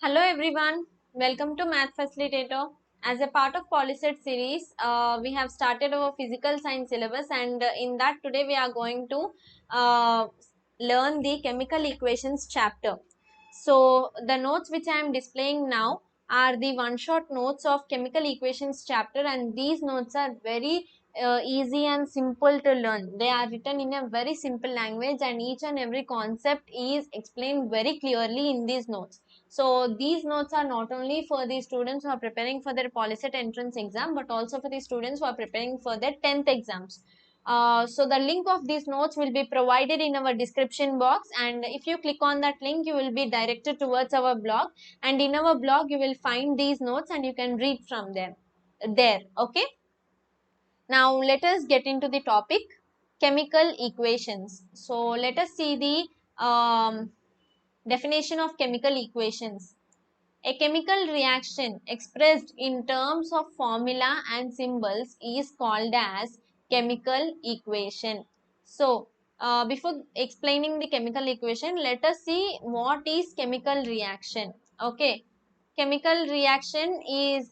Hello everyone, welcome to Math Facilitator. As a part of Polyset series, we have started our physical science syllabus, and in that today we are going to uh, learn the chemical equations chapter. So the notes which I am displaying now are the one-shot notes of chemical equations chapter, and these notes are very easy and simple to learn. They are written in a very simple language, and each and every concept is explained very clearly in these notes. So these notes are not only for the students who are preparing for their Polyset entrance exam, but also for the students who are preparing for their 10th exams. So the link of these notes will be provided in our description box, and if you click on that link you will be directed towards our blog, and in our blog you will find these notes and you can read from them there. Okay, now let us get into the topic, chemical equations. So let us see the definition of chemical equations. A chemical reaction expressed in terms of formula and symbols is called as chemical equation. So, before explaining the chemical equation, let us see what is chemical reaction. Okay, chemical reaction is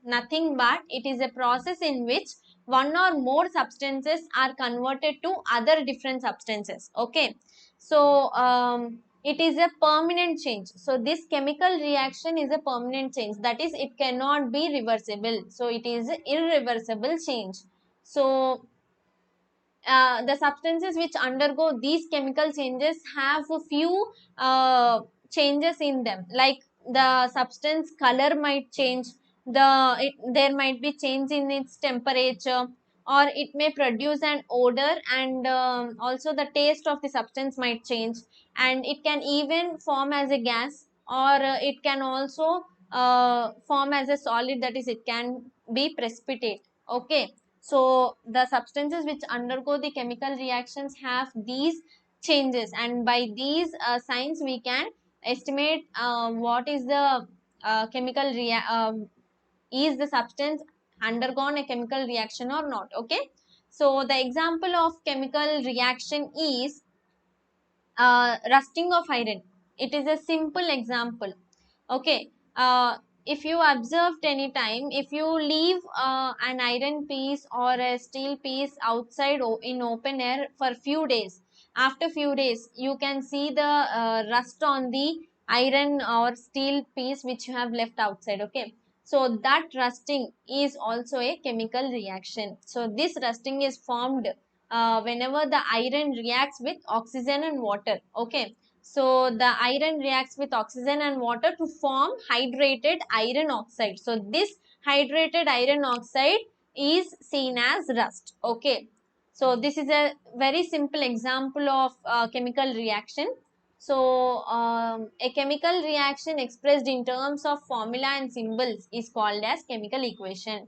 nothing but it is a process in which one or more substances are converted to other different substances. Okay, so it is a permanent change. So this chemical reaction is a permanent change, that is it cannot be reversible, so it is irreversible change. So the substances which undergo these chemical changes have a few changes in them, like the substance color might change, there might be change in its temperature, or it may produce an odor, and also the taste of the substance might change, and it can even form as a gas, or it can also form as a solid, that is it can be precipitate. Okay, so the substances which undergo the chemical reactions have these changes, and by these signs we can estimate what is the chemical is the substance undergone a chemical reaction or not. Okay, so the example of chemical reaction is rusting of iron. It is a simple example. Okay, if you observed any time, if you leave an iron piece or a steel piece outside in open air for few days, after few days you can see the rust on the iron or steel piece which you have left outside. Okay, so that rusting is also a chemical reaction. So this rusting is formed whenever the iron reacts with oxygen and water. Okay, so the iron reacts with oxygen and water to form hydrated iron oxide. So this hydrated iron oxide is seen as rust. Okay, so this is a very simple example of chemical reaction. So a chemical reaction expressed in terms of formula and symbols is called as chemical equation.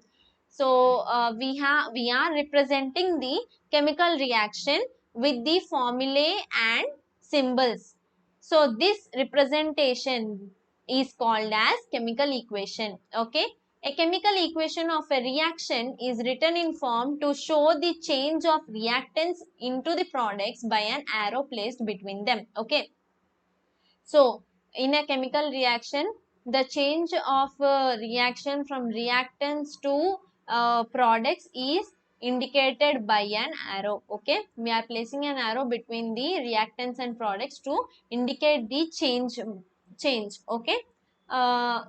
So we are representing the chemical reaction with the formulae and symbols. So this representation is called as chemical equation. Okay, a chemical equation of a reaction is written in form to show the change of reactants into the products by an arrow placed between them. Okay, so in a chemical reaction, the change of reaction from reactants to products is indicated by an arrow. Okay, we are placing an arrow between the reactants and products to indicate the change. Okay, uh,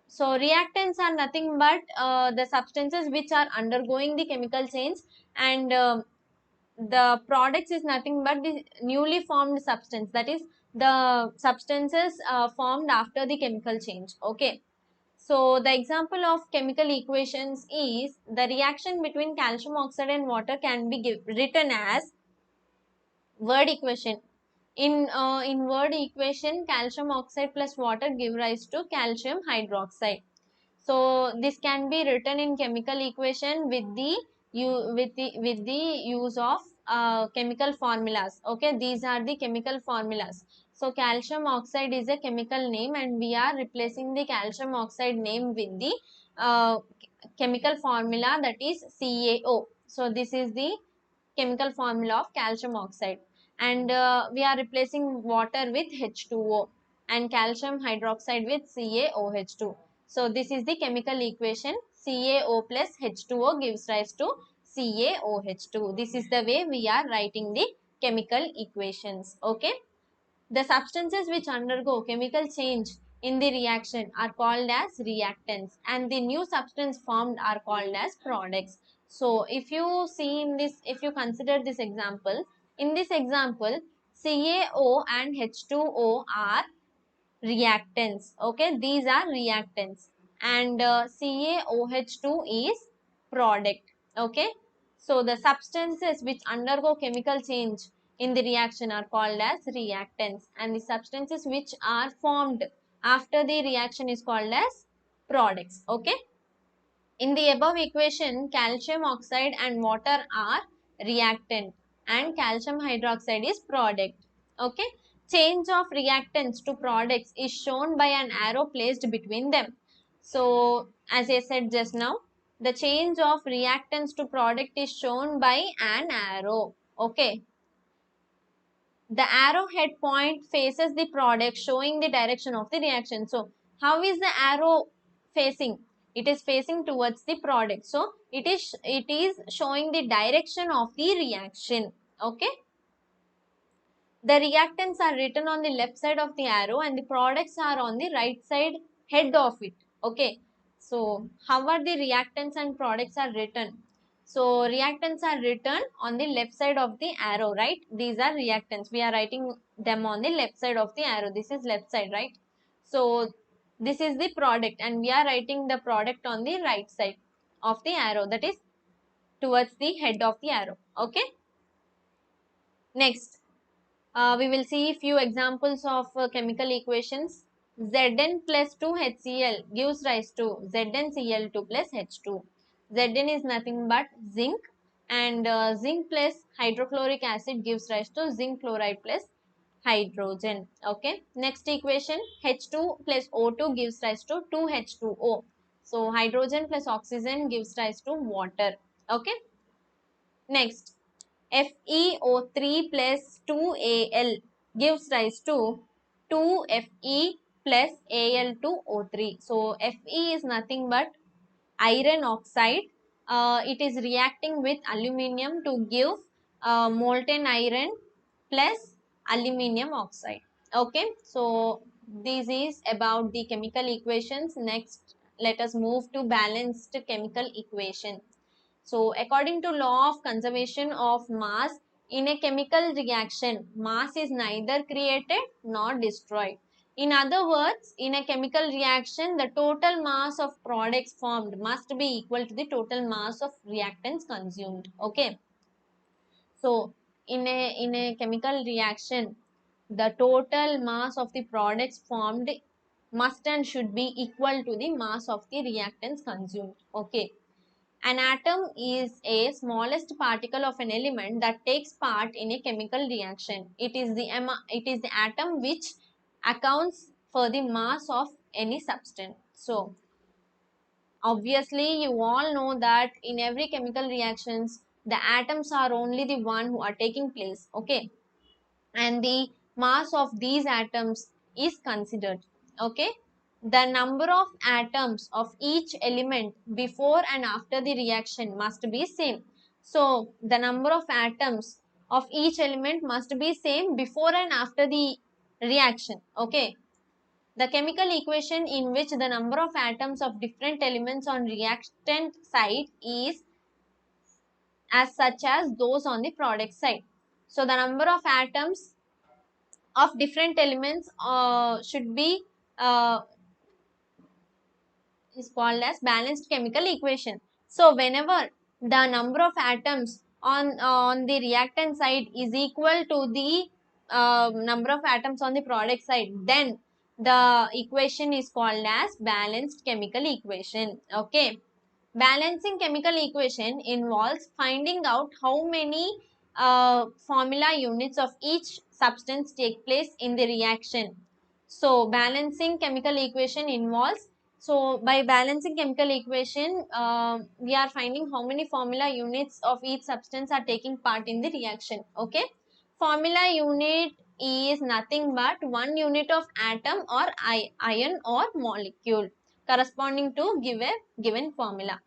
so reactants are nothing but the substances which are undergoing the chemical change, and the products is nothing but the newly formed substance, that is the substances formed after the chemical change. Okay, so the example of chemical equations is the reaction between calcium oxide and water can be written as word equation. In word equation, calcium oxide plus water give rise to calcium hydroxide. So this can be written in chemical equation with the use of chemical formulas. Okay, these are the chemical formulas. So calcium oxide is a chemical name, and we are replacing the calcium oxide name with the uh, chemical formula, that is CaO. So this is the chemical formula of calcium oxide, and we are replacing water with H2O. and calcium hydroxide with CaOH2. So this is the chemical equation. CaO plus H2O gives rise to CaOH2. This is the way we are writing the chemical equations. Okay. The substances which undergo chemical change in the reaction are called as reactants, and the new substance formed are called as products. So if you see in this, if you consider this example, in this example, CaO and H2O are reactants. Okay, these are reactants, and CaOH2 is product. Okay, so the substances which undergo chemical change in the reaction are called as reactants, and the substances which are formed after the reaction is called as products. Okay, in the above equation, calcium oxide and water are reactant and calcium hydroxide is product. Okay. Change of reactants to products is shown by an arrow placed between them. So, as I said just now, the change of reactants to product is shown by an arrow. Okay. The arrowhead point faces the product, showing the direction of the reaction. So how is the arrow facing? It is facing towards the product, so it is showing the direction of the reaction. Okay, the reactants are written on the left side of the arrow and the products are on the right side head of it. Okay, so how are the reactants and products are written? So reactants are written on the left side of the arrow, right? These are reactants. We are writing them on the left side of the arrow. This is left side, right? So this is the product and we are writing the product on the right side of the arrow, that is towards the head of the arrow. Okay. Next, we will see few examples of chemical equations. Zn plus 2HCl gives rise to ZnCl2 plus H2. Zn is nothing but zinc, and zinc plus hydrochloric acid gives rise to zinc chloride plus hydrogen. Okay. Next equation, H2 plus O2 gives rise to 2H2O. So hydrogen plus oxygen gives rise to water. Okay. Next, FeO3 plus 2Al gives rise to 2Fe plus Al2O3. So Fe is nothing but iron oxide. It is reacting with aluminium to give molten iron plus aluminium oxide. Okay, so this is about the chemical equations. Next, let us move to balanced chemical equation. So according to law of conservation of mass, in a chemical reaction, mass is neither created nor destroyed. In other words, in a chemical reaction, the total mass of products formed must be equal to the total mass of reactants consumed. Okay. So in a chemical reaction, the total mass of the products formed must and should be equal to the mass of the reactants consumed. Okay. An atom is a smallest particle of an element that takes part in a chemical reaction. It is the atom which accounts for the mass of any substance. So obviously you all know that in every chemical reactions the atoms are only the one who are taking place. Okay, and the mass of these atoms is considered. Okay, the number of atoms of each element before and after the reaction must be same. So the number of atoms of each element must be same before and after the reaction. Okay, the chemical equation in which the number of atoms of different elements on reactant side is as such as those on the product side. So the number of atoms of different elements should be uh, is called as balanced chemical equation. So whenever the number of atoms on the reactant side is equal to the number of atoms on the product side, then the equation is called as balanced chemical equation. Okay. Balancing chemical equation involves finding out how many formula units of each substance take place in the reaction. So balancing chemical equation involves, so by balancing chemical equation, we are finding how many formula units of each substance are taking part in the reaction. Okay, formula unit E is nothing but one unit of atom or ion or molecule corresponding to given formula.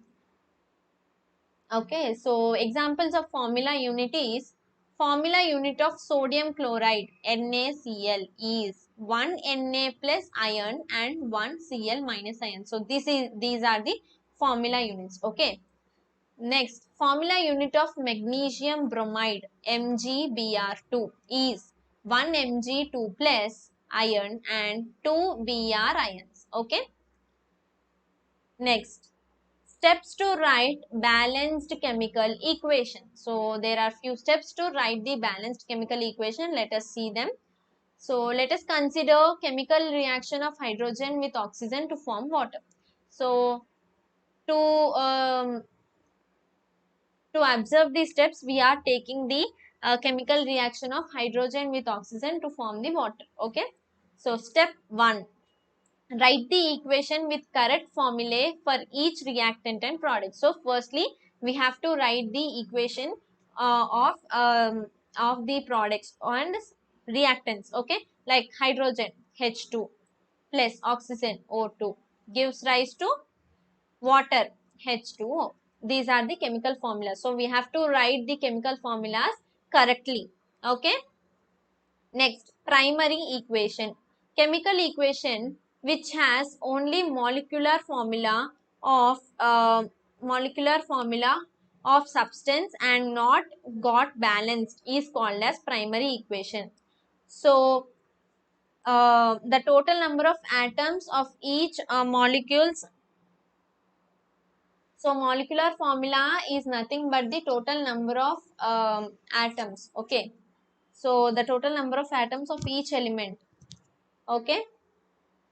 Okay, so examples of formula unit is formula unit of sodium chloride NaCl is 1 Na plus ion and 1 Cl minus ion. So these are the formula units. Okay. Next, formula unit of magnesium bromide MgBr2 is 1 Mg2 plus ion and 2 Br ions. Okay. Next, steps to write balanced chemical equation. So there are few steps to write the balanced chemical equation. Let us see them. So let us consider chemical reaction of hydrogen with oxygen to form water. So to observe these steps, we are taking the chemical reaction of hydrogen with oxygen to form the water. Okay. So step 1, write the equation with correct formulae for each reactant and product. So firstly, we have to write the equation of the products and reactants. Okay, like hydrogen H2 plus oxygen O2 gives rise to water H2O. These are the chemical formulas. So we have to write the chemical formulas correctly. Okay. Next, primary equation. Chemical equation which has only molecular formula of substance and not got balanced is called as primary equation. So the total number of atoms of each molecules. So molecular formula is nothing but the total number of atoms. Okay. So the total number of atoms of each element. Okay.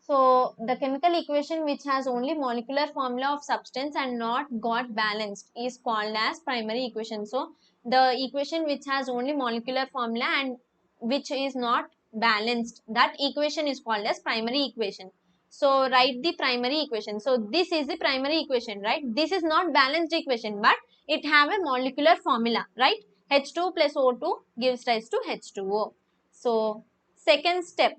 So the chemical equation which has only molecular formula of substance and not got balanced is called as primary equation. So the equation which has only molecular formula and which is not balanced, that equation is called as primary equation. So write the primary equation. So this is the primary equation, right? This is not balanced equation, but it have a molecular formula, right? H2 plus O2 gives rise to H2O. So second step,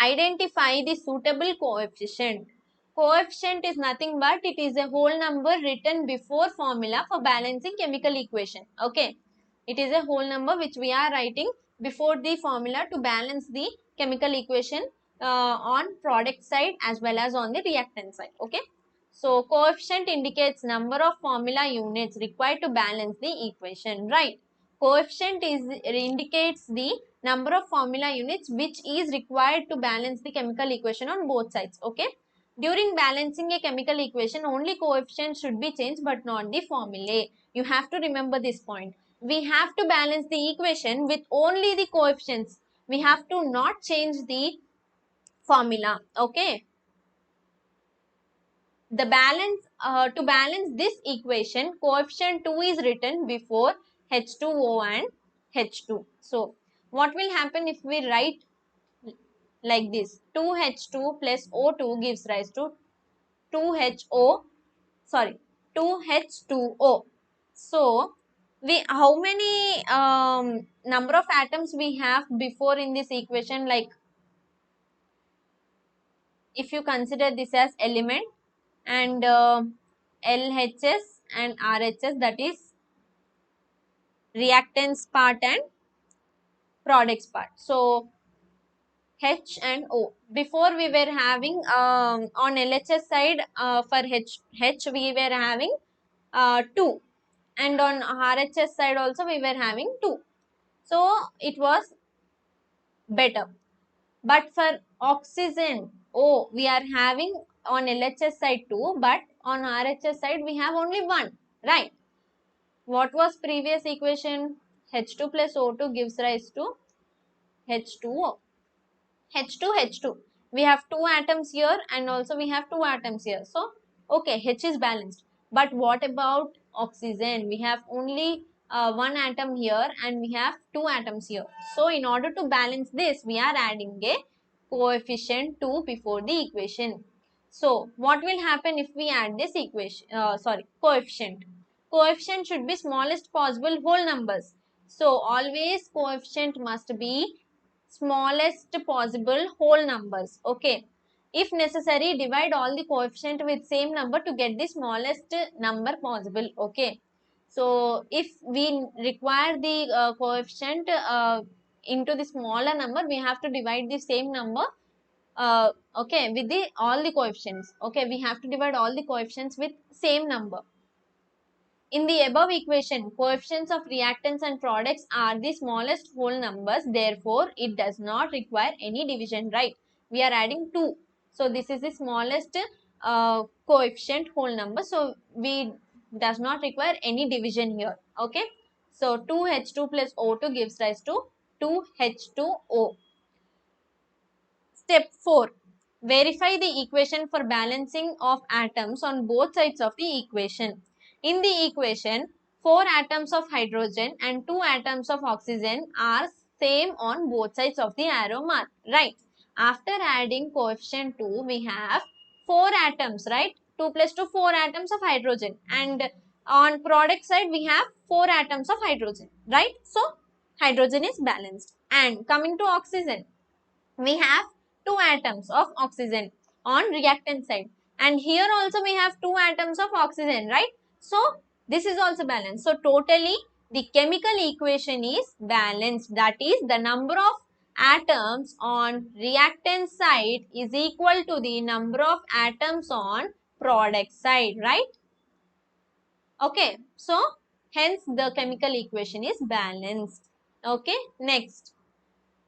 identify the suitable coefficient. Coefficient is nothing but it is a whole number written before formula for balancing chemical equation. Okay. It is a whole number which we are writing before the formula to balance the chemical equation on product side as well as on the reactant side. Okay. So coefficient indicates number of formula units required to balance the equation, right? Coefficient indicates the number of formula units which is required to balance the chemical equation on both sides. Okay. During balancing a chemical equation, only coefficient should be changed but not the formulae. You have to remember this point. We have to balance the equation with only the coefficients. We have to not change the formula. Okay. To balance this equation, coefficient 2 is written before H2O and H2. So what will happen if we write like this? 2H2 plus O2 gives rise to 2H2O. So how many number of atoms we have before in this equation? Like if you consider this as element and LHS and RHS, that is reactants part and products part. So H and O. Before we were having on LHS side for H we were having 2 and on RHS side also we were having 2. So it was better. But for oxygen O we are having on LHS side 2 but on RHS side we have only 1, right? What was previous equation? H2 plus O2 gives rise to H2O. H2, H2. We have 2 atoms here and also we have 2 atoms here. So, okay, H is balanced. But what about oxygen? We have only 1 atom here and we have 2 atoms here. So, in order to balance this, we are adding a coefficient 2 before the equation. So, what will happen if we add this equation? Coefficient. Coefficient should be smallest possible whole numbers. So always coefficient must be smallest possible whole numbers. Okay. If necessary, divide all the coefficient with same number to get the smallest number possible. Okay. So if we require the coefficient into the smaller number, we have to divide the same number. Okay, with the all the coefficients. Okay, we have to divide all the coefficients with same number. In the above equation, coefficients of reactants and products are the smallest whole numbers. Therefore, it does not require any division, right? We are adding 2. So, this is the smallest coefficient whole number. So, we does not require any division here. Okay. So, 2H2 plus O2 gives rise to 2H2O. Step 4. Verify the equation for balancing of atoms on both sides of the equation. In the equation, 4 atoms of hydrogen and 2 atoms of oxygen are same on both sides of the arrow mark, right? After adding coefficient 2, we have 4 atoms, right? 2 plus 2, 4 atoms of hydrogen, and on product side, we have 4 atoms of hydrogen, right? So, hydrogen is balanced. And coming to oxygen, we have 2 atoms of oxygen on reactant side, and here also we have 2 atoms of oxygen, right? So this is also balanced. So totally the chemical equation is balanced, that is the number of atoms on reactant side is equal to the number of atoms on product side, right? Okay, so hence the chemical equation is balanced. Okay, next,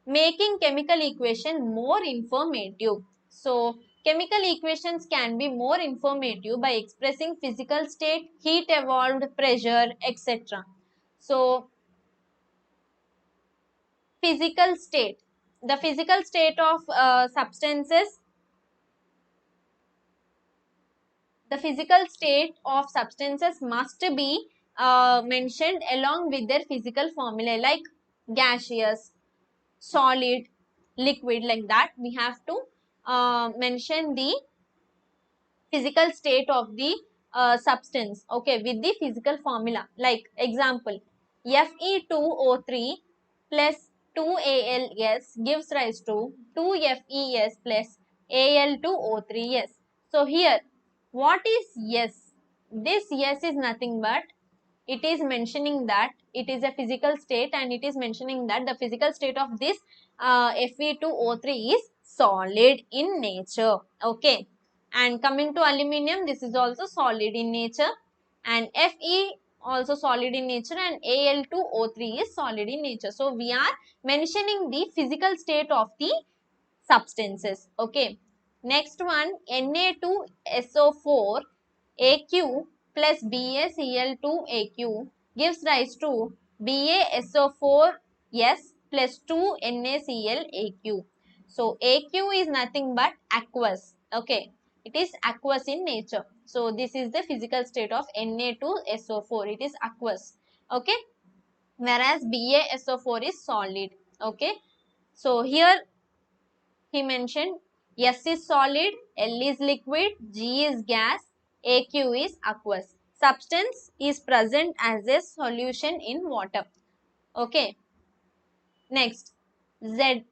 making chemical equation more informative. So chemical equations can be more informative by expressing physical state, heat evolved, pressure, etc. So physical state, the physical state of substances, the physical state of substances must be mentioned along with their physical formula, like gaseous, solid, liquid, like that. We have to mention the physical state of the substance, okay, with the physical formula. Like example, Fe2O3 plus 2Als gives rise to 2Fes plus Al2O3s. So here, what is S? This S is nothing but, it is mentioning that it is a physical state, and it is mentioning that the physical state of this Fe2O3 is solid in nature. Okay. And coming to aluminium, this is also solid in nature, and Fe also solid in nature, and Al2O3 is solid in nature. So we are mentioning the physical state of the substances. Okay. Next one, Na2SO4 Aq plus BaCl2Aq gives rise to BaSO4S plus 2NaClAq. So Aq is nothing but aqueous. Okay. It is aqueous in nature. So this is the physical state of Na2SO4. It is aqueous. Okay. Whereas BaSO4 is solid. Okay. So here he mentioned S is solid, L is liquid, G is gas, AQ is aqueous. Substance is present as a solution in water. Okay. Next, ZnS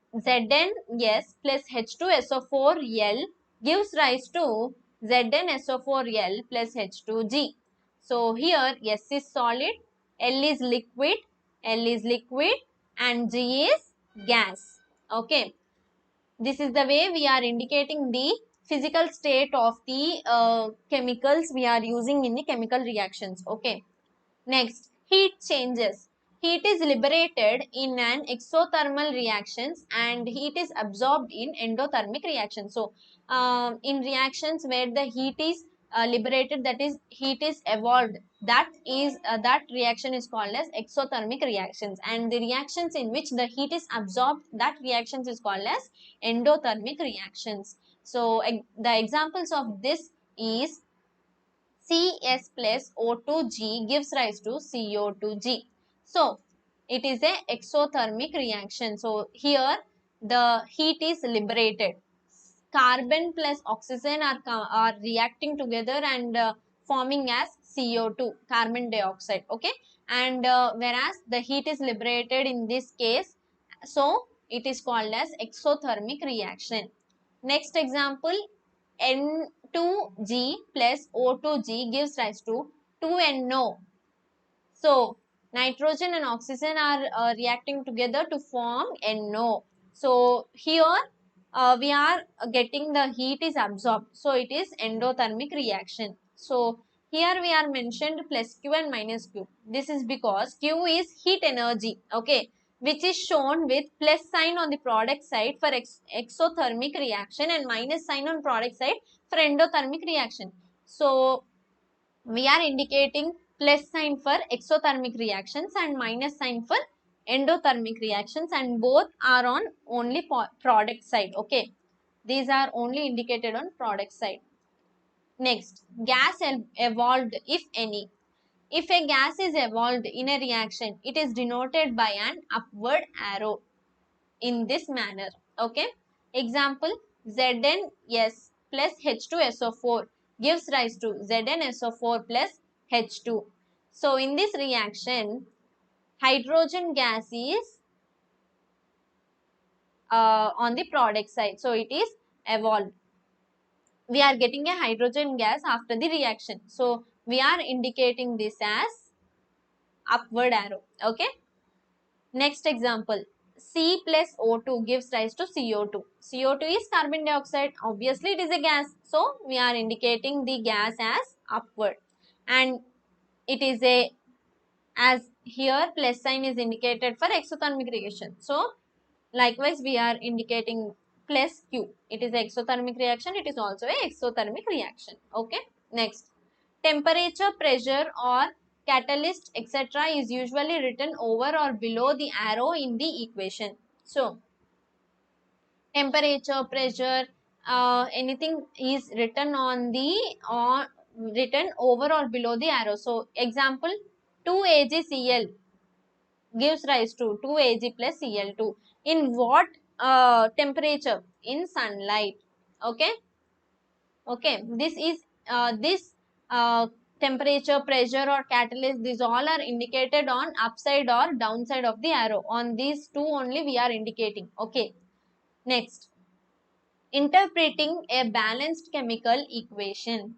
plus H2SO4L gives rise to ZnSO4L plus H2G. So here S is solid, L is liquid, and G is gas. Okay. This is the way we are indicating the physical state of the chemicals we are using in the chemical reactions. Okay. Next, heat changes. Heat is liberated in an exothermal reactions, and heat is absorbed in endothermic reactions. So, in reactions where the heat is liberated, that is heat is evolved, that reaction is called as exothermic reactions, and the reactions in which the heat is absorbed, that reactions is called as endothermic reactions. So, the examples of this is Cs plus O2G gives rise to CO2G. So, it is a exothermic reaction. So, here the heat is liberated. Carbon plus oxygen are reacting together and forming as CO2, carbon dioxide. Okay. and whereas the heat is liberated in this case, so it is called as exothermic reaction. Next example, N2G plus O2G gives rise to 2NO. So nitrogen and oxygen are reacting together to form NO. So here we are getting the heat is absorbed. So it is endothermic reaction. So here we are mentioned plus Q and minus Q. This is because Q is heat energy, okay, which is shown with plus sign on the product side for exothermic reaction and minus sign on product side for endothermic reaction. So we are indicating plus sign for exothermic reactions and minus sign for endothermic reactions, and both are on only product side, okay. These are only indicated on product side. Next, gas evolved, if any. If a gas is evolved in a reaction, it is denoted by an upward arrow in this manner, okay. Example, ZnS plus H2SO4 gives rise to ZnSO4 plus H2. So in this reaction, hydrogen gas is on the product side, so it is evolved. We are getting a hydrogen gas after the reaction, so we are indicating this as upward arrow, okay. Next example, C plus O2 gives rise to CO2. CO2 is carbon dioxide. Obviously, it is a gas. So, we are indicating the gas as upward. And it is a, as here plus sign is indicated for exothermic reaction. So, likewise, we are indicating plus Q. It is exothermic reaction. It is also a exothermic reaction. Okay. Next, temperature, pressure or catalyst etc. is usually written over or below the arrow in the equation. So, temperature, pressure, anything is written on the written over or below the arrow. So, example, 2 AgCl gives rise to 2 Ag plus Cl2. In what temperature? In sunlight. Okay. Okay. This is this temperature, pressure or catalyst. These all are indicated on upside or downside of the arrow. On these two only we are indicating. Okay. Next, interpreting a balanced chemical equation.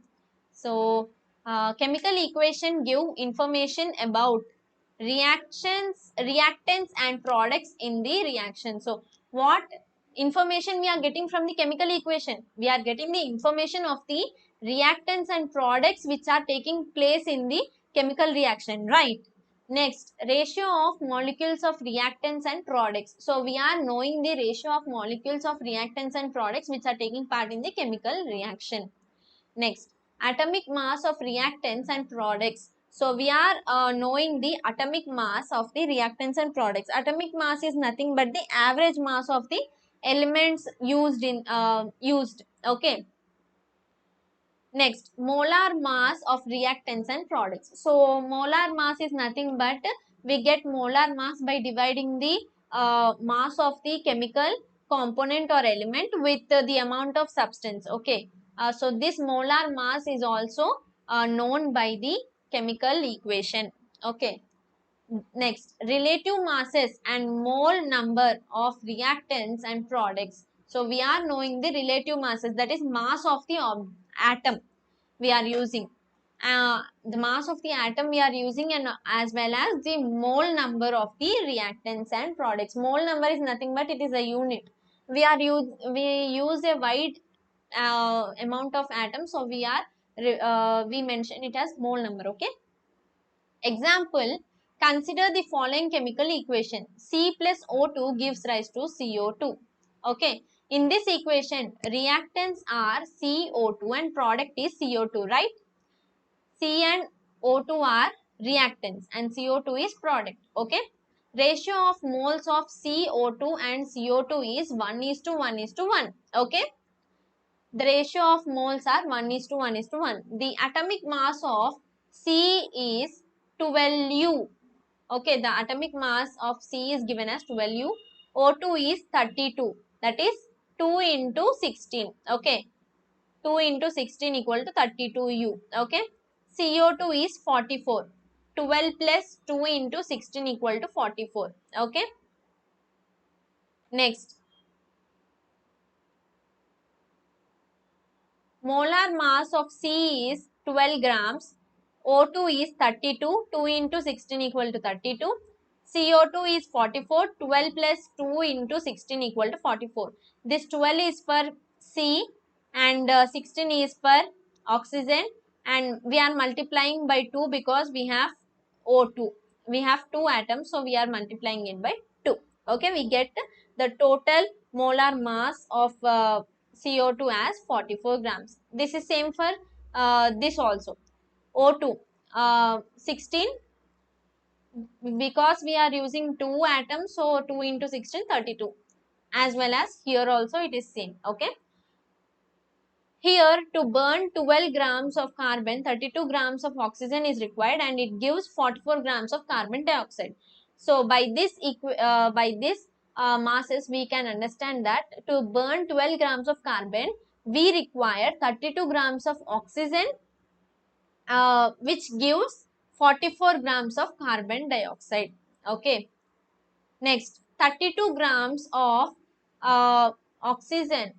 So, chemical equation give information about reactants and products in the reaction. So, what information we are getting from the chemical equation? We are getting the information of the reactants and products which are taking place in the chemical reaction, right? Next, ratio of molecules of reactants and products. So, we are knowing the ratio of molecules of reactants and products which are taking part in the chemical reaction. Next, atomic mass of reactants and products. So, we are knowing the atomic mass of the reactants and products. Atomic mass is nothing but the average mass of the elements used. Okay. Next, molar mass of reactants and products. So, molar mass is nothing but we get molar mass by dividing the mass of the chemical component or element with the amount of substance. Okay. So, this molar mass is also known by the chemical equation. Okay. Next, relative masses and mole number of reactants and products. So, we are knowing the relative masses, that is mass of the atom we are using. The mass of the atom we are using, and as well as the mole number of the reactants and products. Mole number is nothing but it is a unit. We use a wide amount of atoms, so we mention it as mole number. Okay. Example, consider the following chemical equation. C plus O2 gives rise to CO2. Okay. In this equation, reactants are CO2 and product is CO2, right? C and O2 are reactants and CO2 is product. Okay. Ratio of moles of CO2 and CO2 is 1 is to 1 is to 1. Okay. The ratio of moles are 1 is to 1 is to 1. The atomic mass of C is 12U. Okay, the atomic mass of C is given as 12U. O2 is 32. That is 2 into 16. Okay, 2 into 16 equal to 32U. Okay, CO2 is 44. 12 plus 2 into 16 equal to 44. Okay. Next, molar mass of C is 12 grams. O2 is 32. 2 into 16 equal to 32. CO2 is 44. 12 plus 2 into 16 equal to 44. This 12 is for C and 16 is for oxygen, and we are multiplying by 2 because we have O2. We have 2 atoms, so we are multiplying it by 2. Okay, we get the total molar mass of CO2 as 44 grams. This is same for this also. O2 16, because we are using 2 atoms, so 2 into 16 32, as well as here also it is same. Okay. Here, to burn 12 grams of carbon, 32 grams of oxygen is required, and it gives 44 grams of carbon dioxide. So by this masses, we can understand that to burn 12 grams of carbon, we require 32 grams of oxygen, which gives 44 grams of carbon dioxide. Okay. Next, 32 grams of oxygen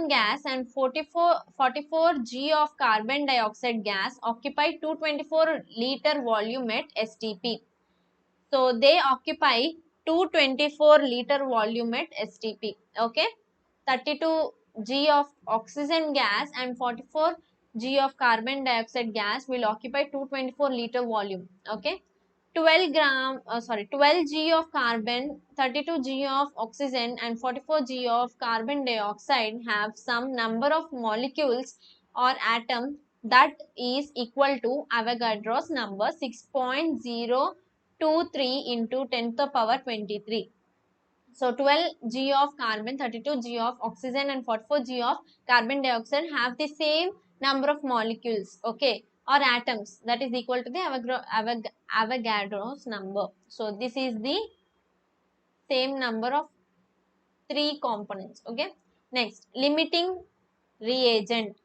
gas and 44 G of carbon dioxide gas occupy 224 liter volume at STP. So they occupy 224 liter volume at STP. Okay. 32 G of oxygen gas and 44 G of carbon dioxide gas will occupy 224 liter volume. Okay. 12 G of carbon, 32 G of oxygen and 44 G of carbon dioxide have some number of molecules or atom that is equal to Avogadro's number 6.023 into 10 to the power 23. So 12 G of carbon, 32 G of oxygen and 44 G of carbon dioxide have the same number of molecules, okay, or atoms that is equal to the Avogadro's number. So this is the same number of 3 components, okay. Next, limiting reagent.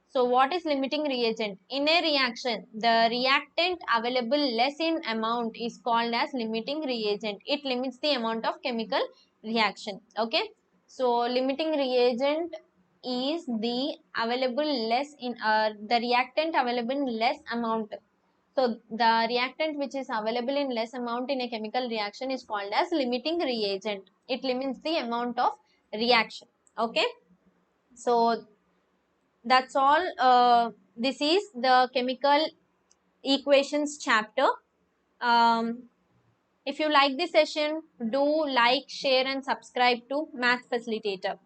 So what is limiting reagent? In a reaction, the reactant available less in amount is called as limiting reagent. It limits the amount of chemical reaction. Okay. So limiting reagent is the available less in the reactant available in less amount. So the reactant which is available in less amount in a chemical reaction is called as limiting reagent. It limits the amount of reaction. Okay. So that's all. This is the chemical equations chapter. If you like this session, do like, share and subscribe to Math Facilitator.